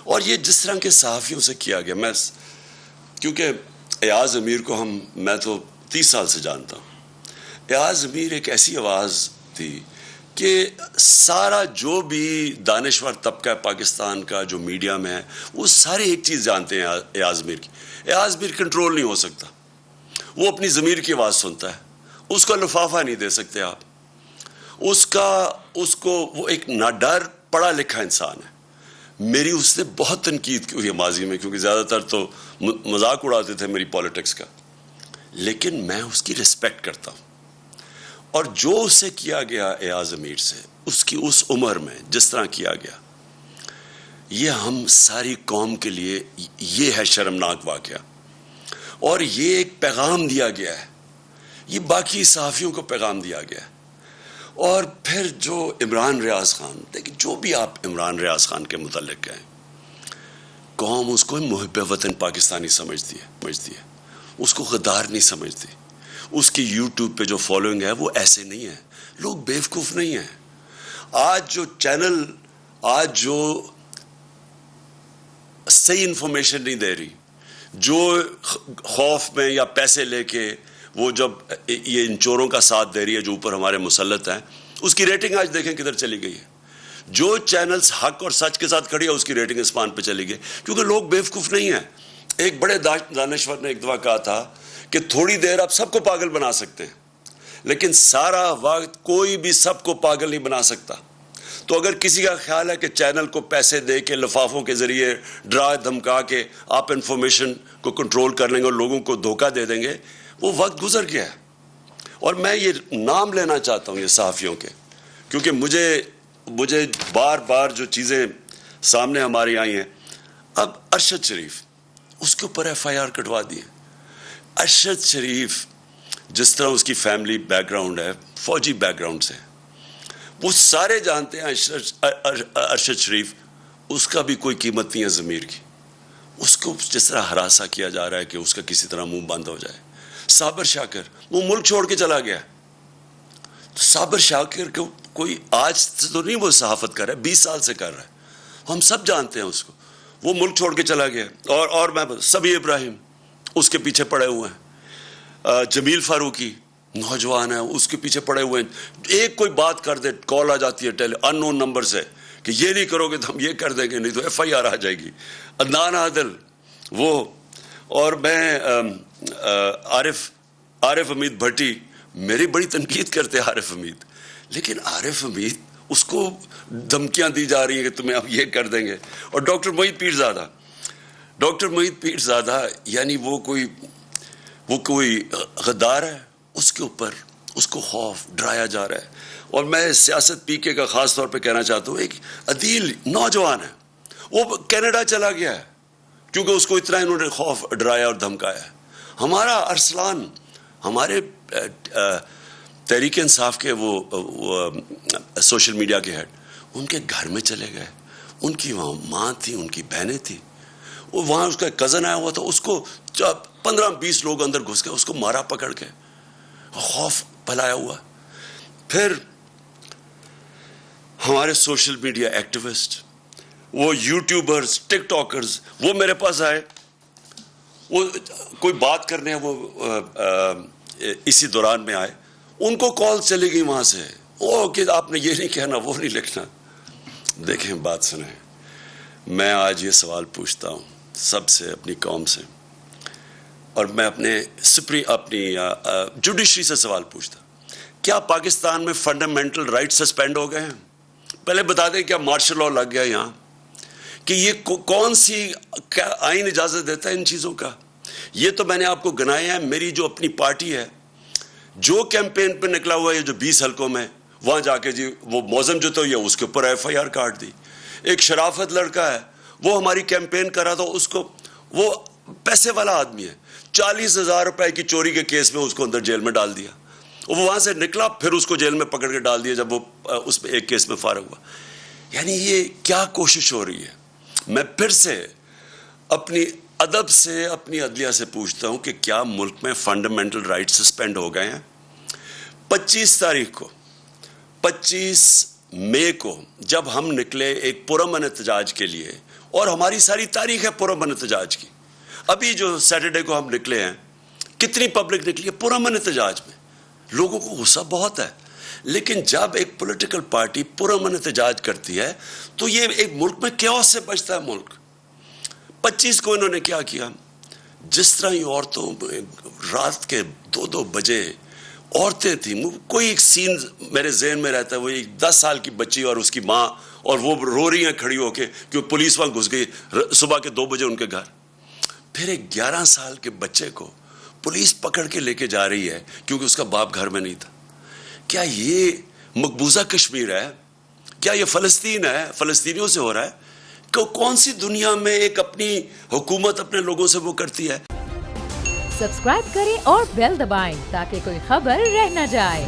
اور یہ جس طرح کے صحافیوں سے کیا گیا، میں کیونکہ ایاز امیر کو میں تو 30 سال سے جانتا ہوں. ایاز امیر ایک ایسی آواز تھی کہ سارا جو بھی دانشور طبقہ پاکستان کا جو میڈیا میں ہے وہ سارے ایک چیز جانتے ہیں ایاز امیر کی. ایاز امیر کنٹرول نہیں ہو سکتا، وہ اپنی ضمیر کی آواز سنتا ہے، اس کا لفافہ نہیں دے سکتے آپ. اس کو وہ ایک ناڈر پڑھا لکھا انسان ہے. میری اس سے بہت تنقید کی ہوئی ہے ماضی میں، کیونکہ زیادہ تر تو مذاق اڑاتے تھے میری پالیٹکس کا، لیکن میں اس کی رسپیکٹ کرتا ہوں. اور جو اسے کیا گیا ایاز امیر سے اس کی اس عمر میں جس طرح کیا گیا، یہ ہم ساری قوم کے لیے یہ ہے شرمناک واقعہ. اور یہ ایک پیغام دیا گیا ہے، یہ باقی صحافیوں کو پیغام دیا گیا ہے. اور پھر جو عمران ریاض خان، دیکھیں جو بھی آپ عمران ریاض خان کے متعلق کہیں، قوم اس کو محب وطن پاکستانی سمجھتی ہے، اس کو غدار نہیں سمجھتی. اس کی یوٹیوب پہ جو فالوئنگ ہے وہ ایسے نہیں ہے. لوگ بیوقوف نہیں ہیں. آج جو چینل جو صحیح انفارمیشن نہیں دے رہی، جو خوف میں یا پیسے لے کے وہ جب یہ ان چوروں کا ساتھ دے رہی ہے جو اوپر ہمارے مسلط ہیں، اس کی ریٹنگ آج دیکھیں کدھر چلی گئی ہے. جو چینلز حق اور سچ کے ساتھ کھڑی ہے اس کی ریٹنگ اسمان پہ چلی گئی، کیونکہ لوگ بیوقوف نہیں ہیں. ایک بڑے دانشور نے ایک دفعہ کہا تھا کہ تھوڑی دیر آپ سب کو پاگل بنا سکتے ہیں، لیکن سارا وقت کوئی بھی سب کو پاگل نہیں بنا سکتا. تو اگر کسی کا خیال ہے کہ چینل کو پیسے دے کے لفافوں کے ذریعے ڈرا دھمکا کے آپ انفارمیشن کو کنٹرول کر لیں گے اور لوگوں کو دھوکہ دے دیں گے، وہ وقت گزر گیا ہے. اور میں یہ نام لینا چاہتا ہوں یہ صحافیوں کے، کیونکہ مجھے بار بار جو چیزیں سامنے ہماری آئی ہیں. اب ارشد شریف، اس کے اوپر ایف آئی آر کٹوا دی ہے. ارشد شریف جس طرح اس کی فیملی بیک گراؤنڈ ہے، فوجی بیک گراؤنڈ سے، وہ سارے جانتے ہیں ارشد شریف، اس کا بھی کوئی قیمت نہیں ہے ضمیر کی. اس کو جس طرح ہراساں کیا جا رہا ہے کہ اس کا کسی طرح منہ بند ہو جائے. صابر شاکر وہ ملک چھوڑ کے چلا گیا. صابر شاکر کو کوئی آج سے تو نہیں وہ صحافت کر رہا ہے، 20 سال سے کر رہا ہے، ہم سب جانتے ہیں اس کو. وہ ملک چھوڑ کے چلا گیا. اور میں سبی ابراہیم اس کے پیچھے پڑے ہوئے ہیں. جمیل فاروقی نوجوان ہے، اس کے پیچھے پڑے ہوئے ہیں. ایک کوئی بات کر دے، کال آ جاتی ہے ان نون نمبر سے کہ یہ نہیں کرو گے تو ہم یہ کر دیں گے، نہیں تو ایف آئی آر آ جائے گی. عدنان عادل وہ، اور میں عارف حمید بھٹی، میری بڑی تنقید کرتے عارف حمید، لیکن عارف حمید اس کو دھمکیاں دی جا رہی ہیں کہ تمہیں اب یہ کر دیں گے. اور ڈاکٹر محیط پیر زادہ یعنی وہ کوئی غدار ہے، اس کے اوپر اس کو خوف ڈرایا جا رہا ہے. اور میں سیاست پی کے کا خاص طور پہ کہنا چاہتا ہوں، ایک عدیل نوجوان ہے، وہ کینیڈا چلا گیا ہے کیونکہ اس کو اتنا انہوں نے خوف ڈرایا اور دھمکایا ہے. ہمارا ارسلان، ہمارے تحریک انصاف کے وہ سوشل میڈیا کے ہیڈ، ان کے گھر میں چلے گئے. ان کی وہاں ماں تھی، ان کی بہنیں تھیں، وہ وہاں اس کا کزن آیا ہوا تھا، اس کو 15-20 لوگ اندر گھس گئے، اس کو مارا پکڑ کے، خوف پھیلایا ہوا. پھر ہمارے سوشل میڈیا ایکٹیوسٹ، وہ یوٹیوبرز، ٹک ٹاکرز، وہ میرے پاس آئے، وہ کوئی بات کرنے، وہ اسی دوران میں آئے، ان کو کال چلی گئی وہاں سے، او کہ آپ نے یہ نہیں کہنا، وہ نہیں لکھنا. دیکھیں بات سنیں، میں آج یہ سوال پوچھتا ہوں سب سے، اپنی قوم سے، اور میں اپنی جوڈیشری سے سوال پوچھتا ہوں، کیا پاکستان میں فنڈامنٹل رائٹ سسپینڈ ہو گئے ہیں؟ پہلے بتا دیں کیا مارشل لاء لگ گیا یہاں؟ کہ یہ کون سی کیا آئین اجازت دیتا ہے ان چیزوں کا؟ یہ تو میں نے آپ کو گنایا ہے. میری جو اپنی پارٹی ہے، جو کیمپین پہ نکلا ہوا ہے جو 20 حلقوں میں، وہاں جا کے جی وہ موزم جو تو یہ اس کے اوپر ایف آئی آر کاٹ دی. ایک شرافت لڑکا ہے، وہ ہماری کیمپین کرا تھا، اس کو، وہ پیسے والا آدمی ہے، 40,000 روپے کی چوری کے کیس میں اس کو اندر جیل میں ڈال دیا. وہ وہاں سے نکلا، پھر اس کو جیل میں پکڑ کے ڈال دیا جب وہ اس میں ایک کیس میں فارغ ہوا. یعنی یہ کیا کوشش ہو رہی ہے؟ میں پھر سے اپنی ادب سے، اپنی عدلیہ سے پوچھتا ہوں کہ کیا ملک میں فنڈامنٹل رائٹ سسپینڈ ہو گئے ہیں؟ 25 مئی کو جب ہم نکلے ایک پرامن احتجاج کے لیے، اور ہماری ساری تاریخ ہے پرامن احتجاج کی. ابھی جو سیٹرڈے کو ہم نکلے ہیں, کتنی پبلک نکلی ہے پرامن احتجاج میں. لوگوں کو غصہ بہت ہے, لیکن جب ایک پولیٹیکل پارٹی پرامن احتجاج کرتی ہے تو یہ ایک ملک میں کیوس سے بچتا ہے ملک. 25 کو انہوں نے کیا کیا, جس طرح یہ عورتوں رات کے 2 بجے عورتیں تھیں, کوئی ایک سین میرے ذہن میں رہتا ہے, وہ ایک 10 سال کی بچی اور اس کی ماں, اور وہ رو رہی ہیں کھڑی ہو کے کہ پولیس وہاں گھس گئی صبح کے 2 بجے ان کے گھر. پھر ایک 11 سال کے بچے کو پولیس پکڑ کے لے کے جا رہی ہے کیونکہ اس کا باپ گھر میں نہیں تھا. کیا یہ مقبوضہ کشمیر ہے؟ کیا یہ فلسطین ہے؟ فلسطینیوں سے ہو رہا ہے؟ کون سی دنیا میں ایک اپنی حکومت اپنے لوگوں سے وہ کرتی ہے؟ سبسکرائب کریں اور بیل دبائیں تاکہ کوئی خبر رہ نہ جائے.